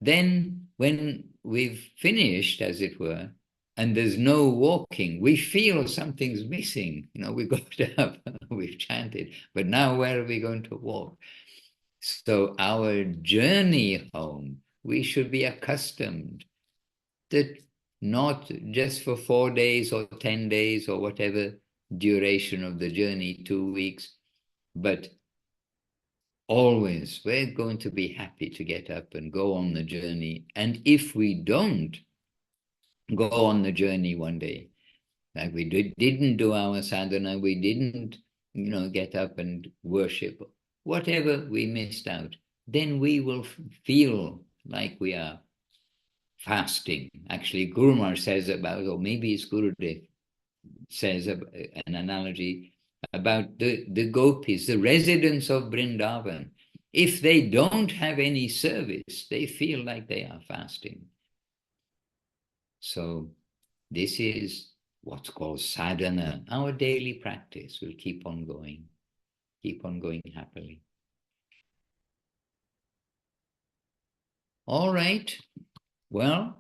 A: then when we've finished, as it were, and there's no walking, we feel something's missing. You know, we got up, we've chanted, but now where are we going to walk? So our journey home, we should be accustomed that not just for 4 days or 10 days or whatever duration of the journey, 2 weeks, but always we're going to be happy to get up and go on the journey. And if we don't go on the journey one day, like we didn't do our sadhana, we didn't, get up and worship, whatever we missed out, then we will feel like we are fasting. Actually, Guru Maharaj says about, or maybe it's Gurudev says an analogy about the gopis, the residents of Vrindavan. If they don't have any service, they feel like they are fasting. So this is what's called sadhana. Our daily practice will keep on going happily. All right. Well,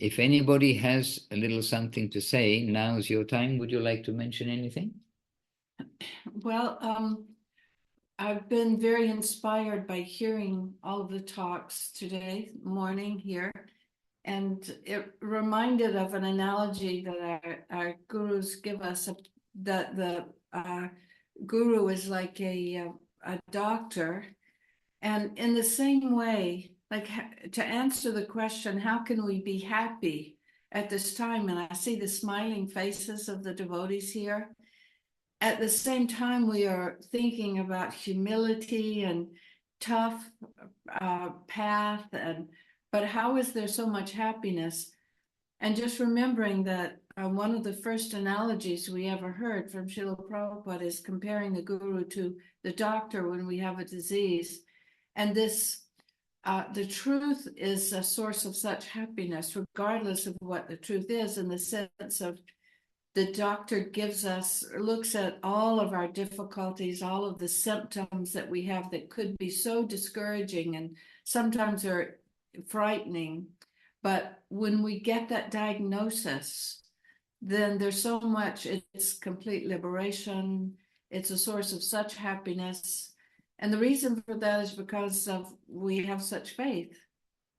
A: if anybody has a little something to say, now's your time. Would you like to mention anything?
B: Well, I've been very inspired by hearing all of the talks today morning here, and it reminded of an analogy that our gurus give us, that the guru is like a doctor, and in the same way, like to answer the question, how can we be happy at this time? And I see the smiling faces of the devotees here. At the same time, we are thinking about humility and tough path, but how is there so much happiness? And just remembering that one of the first analogies we ever heard from Srila Prabhupada is comparing the guru to the doctor when we have a disease. And this, the truth is a source of such happiness, regardless of what the truth is, in the sense of the doctor gives us, looks at all of our difficulties, all of the symptoms that we have that could be so discouraging and sometimes are frightening. But when we get that diagnosis, then there's so much, it's complete liberation. It's a source of such happiness. And the reason for that is because we have such faith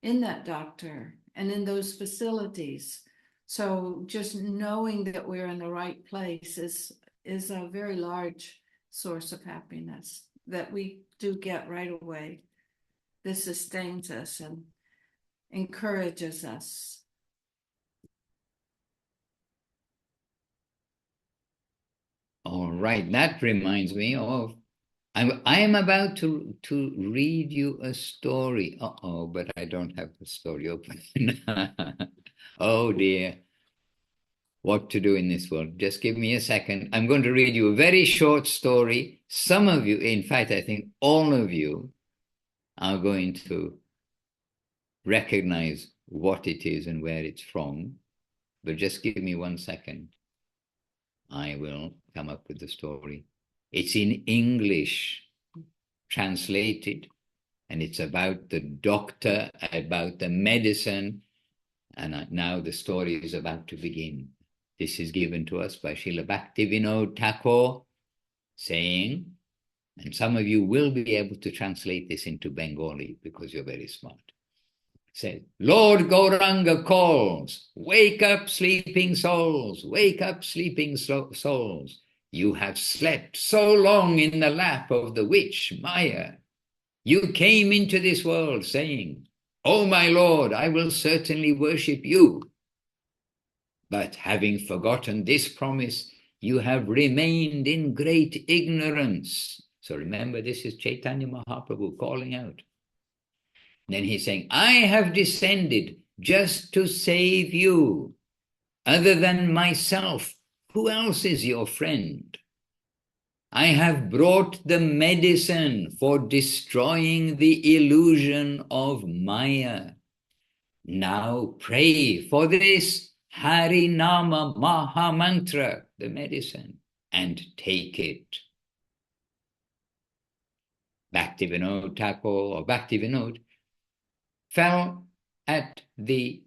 B: in that doctor and in those facilities. So just knowing that we're in the right place is a very large source of happiness that we do get right away. This sustains us and encourages us.
A: All right, that reminds me of, I am about to read you a story. Uh-oh, but I don't have the story open. Oh dear. What to do in this world. Just give me a second. I'm going to read you a very short story. Some of you, in fact, I think all of you are going to recognize what it is and where it's from. But just give me 1 second. I will come up with the story. It's in English, translated, and it's about the doctor, about the medicine, and now the story is about to begin. This is given to us by Srila Bhaktivinoda Thakur, saying, and some of you will be able to translate this into Bengali because you're very smart. Says, Lord Gauranga calls, wake up sleeping souls, wake up sleeping souls. You have slept so long in the lap of the witch Maya. You came into this world saying, oh my Lord, I will certainly worship you. But having forgotten this promise, you have remained in great ignorance. So remember, this is Chaitanya Mahaprabhu calling out. Then he's saying, I have descended just to save you. Other than myself, who else is your friend? I have brought the medicine for destroying the illusion of Maya. Now pray for this Hari Nama Maha Mantra, the medicine, and take it. Bhaktivinoda Thakur, or Bhaktivinoda, fell at the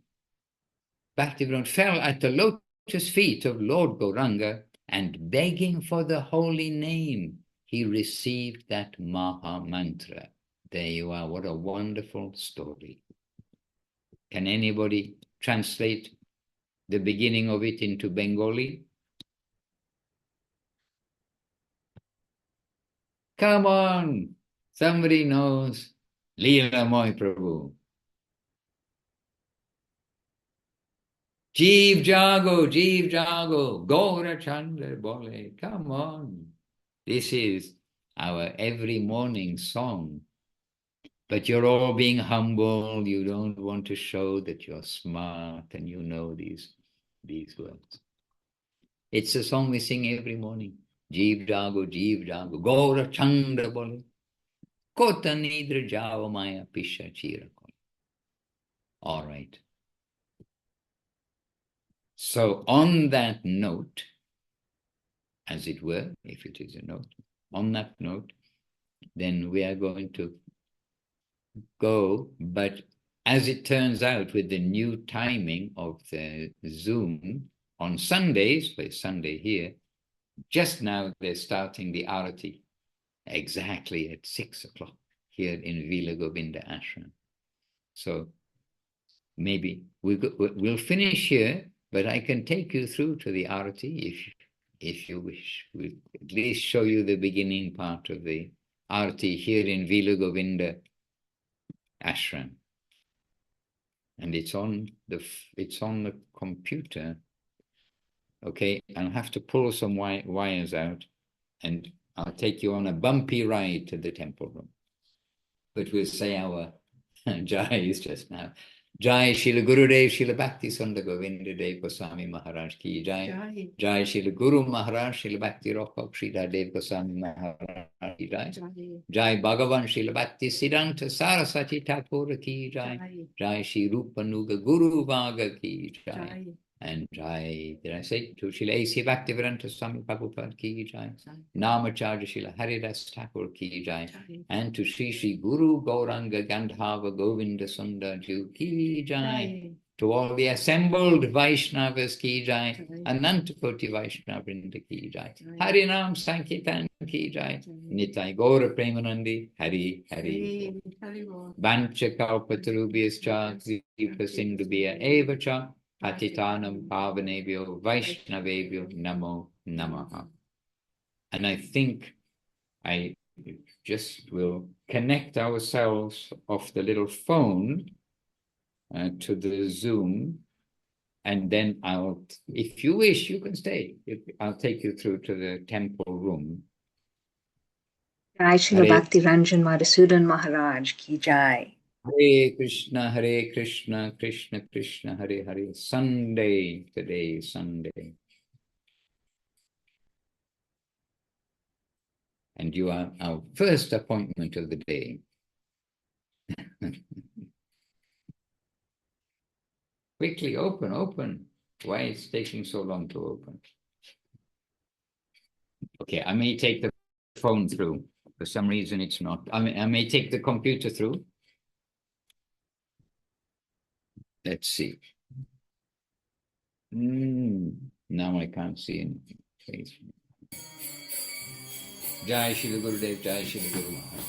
A: lotus feet of Lord Gauranga, and begging for the holy name, he received that Maha Mantra. There you are. What a wonderful story. Can anybody translate the beginning of it into Bengali? Come on, somebody knows. Leela Moy Prabhu. Jeev Jago, Gaura Chandra Bole. Come on. This is our every morning song. But you're all being humble. You don't want to show that you're smart and you know these words. It's a song we sing every morning. Jeev Jago, Gaura Chandra Bole. Kota Nidra Java Maya Pisha Chira. All right. So on that note, as it were, if it is a note, on that note, then we are going to go, but as it turns out with the new timing of the Zoom, on Sundays, for Sunday here, just now they're starting the Arati exactly at 6 o'clock here in Villa Govinda Ashram. So maybe we'll finish here, but I can take you through to the Arati if you wish. We'll at least show you the beginning part of the Arati here in Villa Govinda Ashram. And it's on the computer. Okay, I'll have to pull some wires out and I'll take you on a bumpy ride to the temple room. But we'll say our jais just now. Jai Srila Gurudev Srila Bhakti Sunda Govinda Dev Goswami Maharaj ki Jai.
B: Jai.
A: Jai Srila Guru Maharaj Srila Bhakti Rokhak Srila Dev Goswami Maharaj ki Jai.
B: Jai.
A: Jai Bhagavan Srila Bhakti Siddhanta Saraswati Thakur ki Jai.
B: Jai.
A: Jai Shri Rupanuga Guru Vaga ki Jai.
B: Jai.
A: And Jai, did I say to Srila A.C. Bhaktivedanta Swami Prabhupada ki Jai.
B: Jai.
A: Namacharya Srila Haridas Thakur ki Jai.
B: Jai.
A: And to Sri Guru Gauranga Gandhava Govinda Sundar Ju ki Jai.
B: Jai.
A: To all the assembled Vaishnavas ki Jai.
B: Jai.
A: Anantakoti Vaishnavrinda ki Jai.
B: Jai.
A: Harinam Sankirtan ki Jai. Nitai Gaura Premanandi Hari Hari.
B: Hari Bol.
A: Vancha Kalpatarubhyascha Kripa Sindhubhya Evacha Patitanam Pavanebhyo Vaishnavebhyo Namo Namaha. And I think I just will connect ourselves off the little phone to the Zoom, and then I'll, if you wish, you can stay. I'll take you through to the temple room.
D: Jai Srila Bhakti Ranjan Madhusudan Maharaj ki Jai.
A: Hare Krishna, Krishna Krishna, Hare Hare. Sunday, today, Sunday. And you are our first appointment of the day. Quickly, open. Why it's taking so long to open? Okay, I may take the phone through. For some reason, it's not. I may take the computer through. Let's see. Now I can't see anything. Jai Srila Gurudev, Jai Srila Guru Maharaj.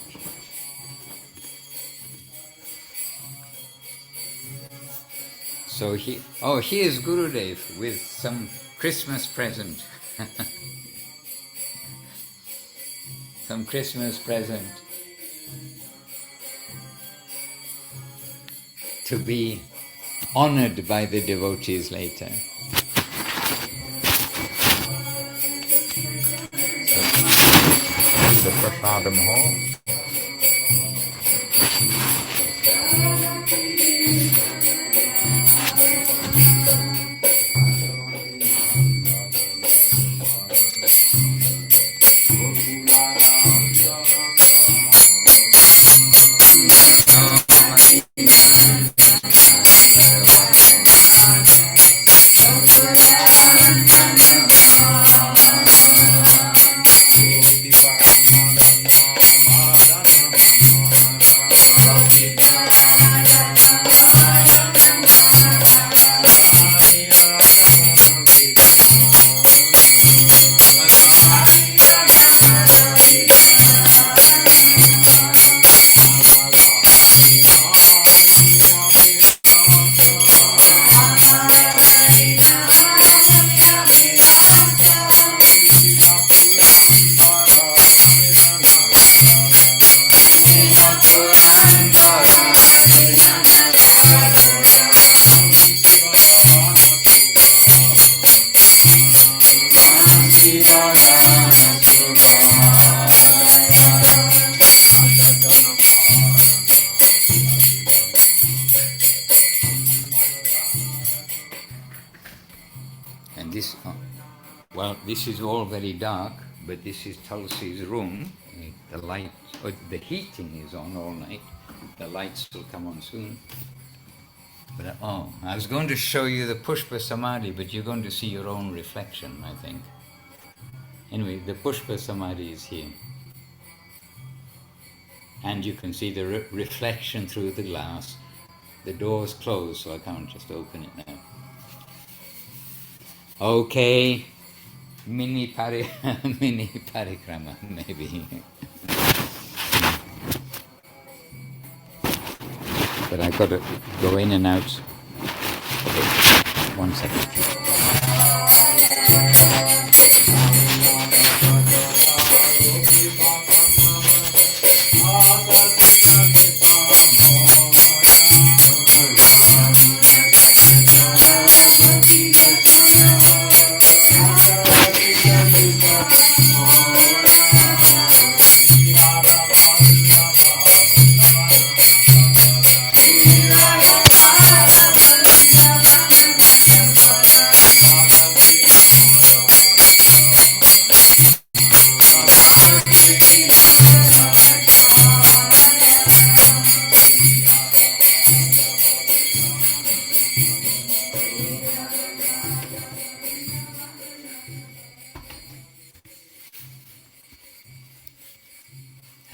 A: So here's Gurudev with some Christmas present. Some Christmas present to be honored by the devotees later. So, the Prasadam Hall. This is all very dark, but this is Tulsi's room. The light, the heating is on all night. The lights will come on soon. But I was going to show you the Pushpa Samadhi, but you're going to see your own reflection, I think. Anyway, the Pushpa Samadhi is here. And you can see the reflection through the glass. The door's closed, so I can't just open it now. Okay. Mini parikrama, maybe. But I've got to go in and out. Okay, 1 second.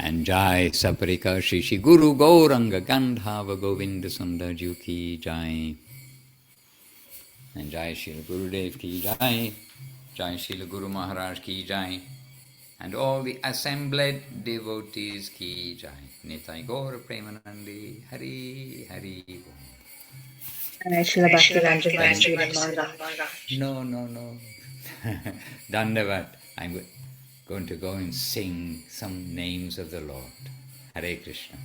A: And Jai Saparika Shri Guru Gauranga Gandhava Govinda Sundar Ju Ki Jai. And Jai Srila Gurudev Ki Jai. Jai Srila Guru Maharaj Ki Jai. And all the assembled devotees Ki Jai. Nitai Gaura Premanandi Hari Hari Bol. No. Dandavat. I'm going to go and sing some names of the Lord. Hare Krishna.